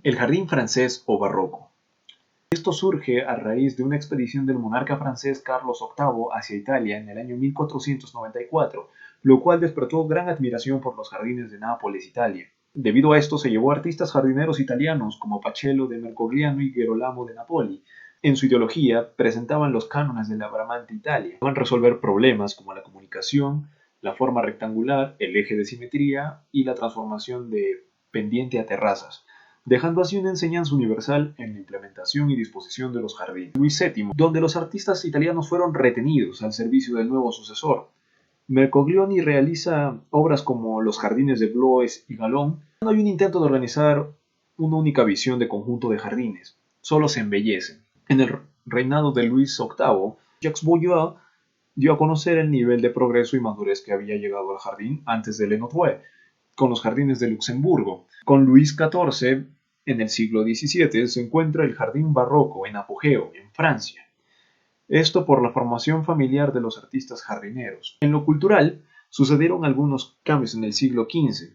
El jardín francés o barroco. Esto surge a raíz de una expedición del monarca francés Carlos VIII hacia Italia en el año 1494, lo cual despertó gran admiración por los jardines de Nápoles, Italia. Debido a esto se llevó a artistas jardineros italianos como Pacello de Mercogliano y Girolamo de Napoli. En su ideología presentaban los cánones de la Bramante Italia. Van a resolver problemas como la comunicación, la forma rectangular, el eje de simetría y la transformación de pendiente a terrazas, dejando así una enseñanza universal en la implementación y disposición de los jardines. Luis VII, donde los artistas italianos fueron retenidos al servicio del nuevo sucesor. Mercoglioni realiza obras como los jardines de Blois y Galón. No hay un intento de organizar una única visión de conjunto de jardines, solo se embellecen. En el reinado de Luis VIII, Jacques Bouillois dio a conocer el nivel de progreso y madurez que había llegado al jardín antes de Le Nouveau, con los jardines de Luxemburgo. Con Luis XIV, en el siglo XVII, se encuentra el jardín barroco en apogeo en Francia. Esto por la formación familiar de los artistas jardineros. En lo cultural, sucedieron algunos cambios en el siglo XV,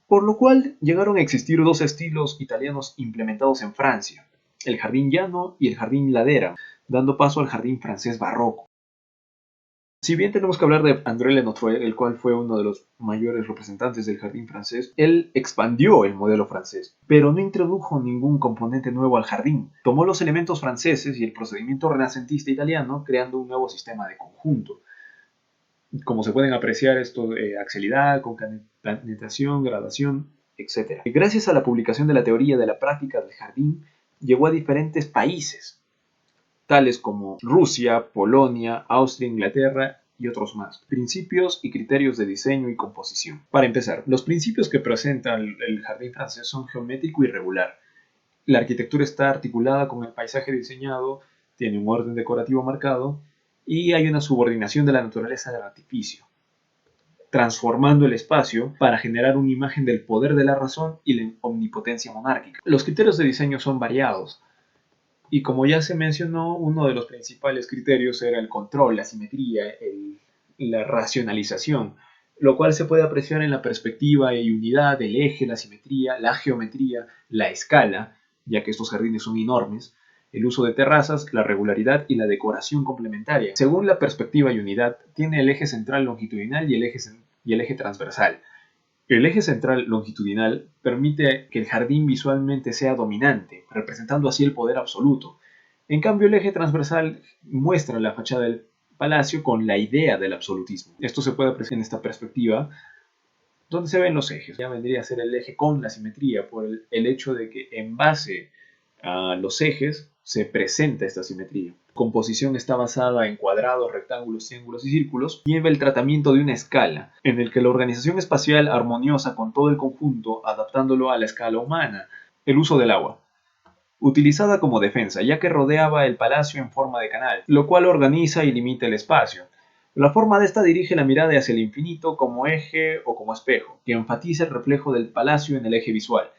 por lo cual llegaron a existir dos estilos italianos implementados en Francia, el jardín llano y el jardín ladera, dando paso al jardín francés barroco. Si bien tenemos que hablar de André Le Notre, el cual fue uno de los mayores representantes del jardín francés, él expandió el modelo francés, pero no introdujo ningún componente nuevo al jardín. Tomó los elementos franceses y el procedimiento renacentista italiano, creando un nuevo sistema de conjunto. Como se pueden apreciar, esto de axialidad, concatenación, gradación, etc. Gracias a la publicación de la teoría de la práctica del jardín, llegó a diferentes países, tales como Rusia, Polonia, Austria, Inglaterra y otros más. Principios y criterios de diseño y composición. Para empezar, los principios que presenta el jardín francés son geométrico y regular. La arquitectura está articulada con el paisaje diseñado, tiene un orden decorativo marcado y hay una subordinación de la naturaleza del artificio, transformando el espacio para generar una imagen del poder de la razón y la omnipotencia monárquica. Los criterios de diseño son variados, y como ya se mencionó, uno de los principales criterios era el control, la simetría, la racionalización, lo cual se puede apreciar en la perspectiva y unidad del eje, la simetría, la geometría, la escala, ya que estos jardines son enormes, el uso de terrazas, la regularidad y la decoración complementaria. Según la perspectiva y unidad, tiene el eje central longitudinal y el eje transversal. El eje central longitudinal permite que el jardín visualmente sea dominante, representando así el poder absoluto. En cambio, el eje transversal muestra la fachada del palacio con la idea del absolutismo. Esto se puede apreciar en esta perspectiva, donde se ven los ejes. Ya vendría a ser el eje con la simetría, por el hecho de que en base a los ejes se presenta esta simetría. La composición está basada en cuadrados, rectángulos, triángulos y círculos. Lleva el tratamiento de una escala, en el que la organización espacial armoniosa con todo el conjunto, adaptándolo a la escala humana. El uso del agua, utilizada como defensa, ya que rodeaba el palacio en forma de canal, lo cual organiza y limita el espacio. La forma de esta dirige la mirada hacia el infinito como eje o como espejo, que enfatiza el reflejo del palacio en el eje visual.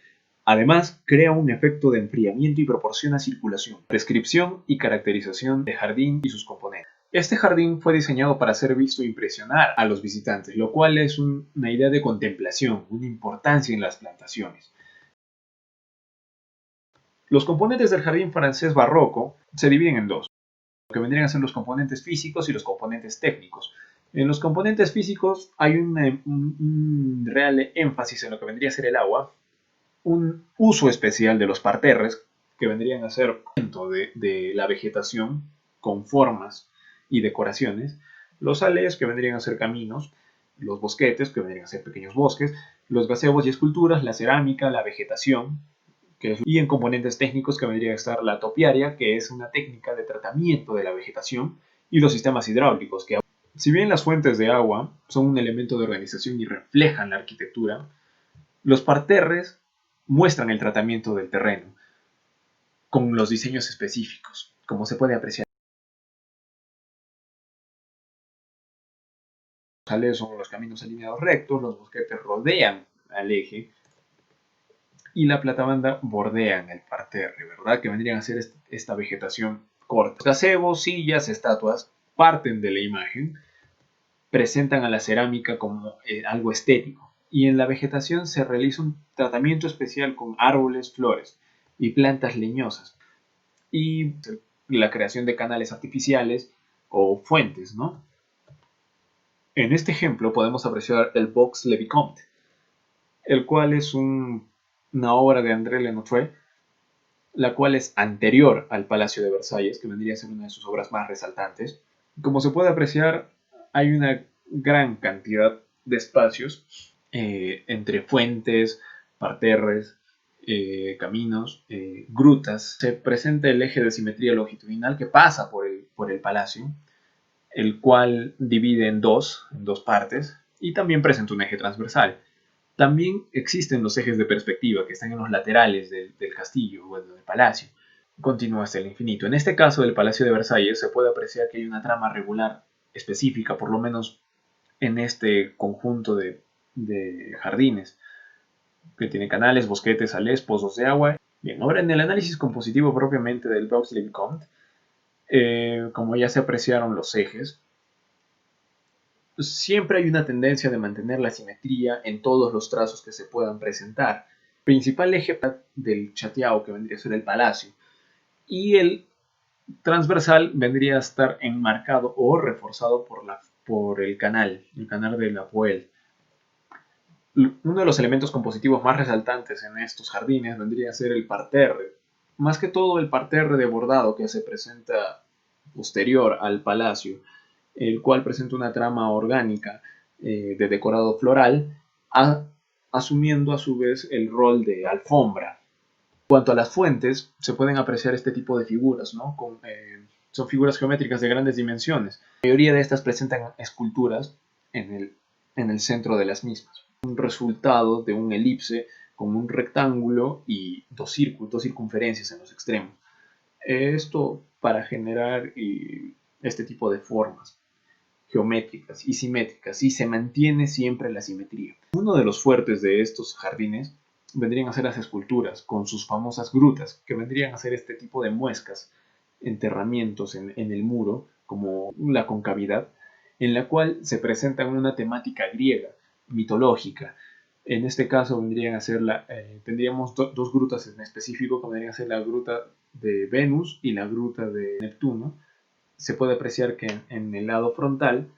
Además, crea un efecto de enfriamiento y proporciona circulación, descripción y caracterización de jardín y sus componentes. Este jardín fue diseñado para ser visto e impresionar a los visitantes, lo cual es una idea de contemplación, una importancia en las plantaciones. Los componentes del jardín francés barroco se dividen en dos, lo que vendrían a ser los componentes físicos y los componentes técnicos. En los componentes físicos hay un real énfasis en lo que vendría a ser el agua, un uso especial de los parterres, que vendrían a ser de la vegetación con formas y decoraciones, los allées, que vendrían a ser caminos, los bosquetes, que vendrían a ser pequeños bosques, los gazebos y esculturas, la cerámica, la vegetación, y en componentes técnicos que vendría a estar la topiaria, que es una técnica de tratamiento de la vegetación, y los sistemas hidráulicos, que si bien las fuentes de agua son un elemento de organización y reflejan la arquitectura, los parterres muestran el tratamiento del terreno con los diseños específicos, como se puede apreciar. Los aleos son los caminos alineados rectos, los bosquetes rodean al eje y la platabanda bordean el parterre, ¿verdad? Que vendrían a ser esta vegetación corta. Los gazebos, sillas, estatuas parten de la imagen, presentan a la cerámica como algo estético, y en la vegetación se realiza un tratamiento especial con árboles, flores. y plantas leñosas. Y la creación de canales artificiales o fuentes, ¿no? En este ejemplo podemos apreciar el Vaux-le-Vicomte, el cual es una obra de André Le la cual es anterior al Palacio de Versalles, que vendría a ser una de sus obras más resaltantes. Como se puede apreciar, hay una gran cantidad de espacios entre fuentes, parterres, caminos, grutas. Se presenta el eje de simetría longitudinal que pasa por el palacio, el cual divide en dos partes, y también presenta un eje transversal. También existen los ejes de perspectiva que están en los laterales del castillo o del palacio. Continúa hasta el infinito. En este caso del Palacio de Versalles se puede apreciar que hay una trama regular específica, por lo menos en este conjunto de jardines, que tiene canales, bosquetes, salés, pozos de agua. Bien, ahora en el análisis compositivo propiamente del Vaux-le-Vicomte, como ya se apreciaron los ejes, siempre hay una tendencia de mantener la simetría en todos los trazos que se puedan presentar. El principal eje del chateau, que vendría a ser el palacio, y el transversal vendría a estar enmarcado o reforzado por el canal de la Poel. Uno de los elementos compositivos más resaltantes en estos jardines vendría a ser el parterre. Más que todo el parterre de bordado que se presenta posterior al palacio, el cual presenta una trama orgánica de decorado floral, asumiendo a su vez el rol de alfombra. En cuanto a las fuentes, se pueden apreciar este tipo de figuras, ¿no? Son figuras geométricas de grandes dimensiones. La mayoría de estas presentan esculturas en el centro de las mismas. Un resultado de un elipse con un rectángulo y dos circunferencias en los extremos. Esto para generar este tipo de formas geométricas y simétricas, y se mantiene siempre la simetría. Uno de los fuertes de estos jardines vendrían a ser las esculturas, con sus famosas grutas, que vendrían a ser este tipo de muescas, enterramientos en el muro, como la concavidad, en la cual se presenta una temática griega, mitológica. En este caso vendrían a ser tendríamos dos grutas en específico, que vendrían a ser la gruta de Venus y la gruta de Neptuno. Se puede apreciar que en el lado frontal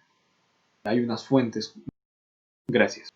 hay unas fuentes. Gracias.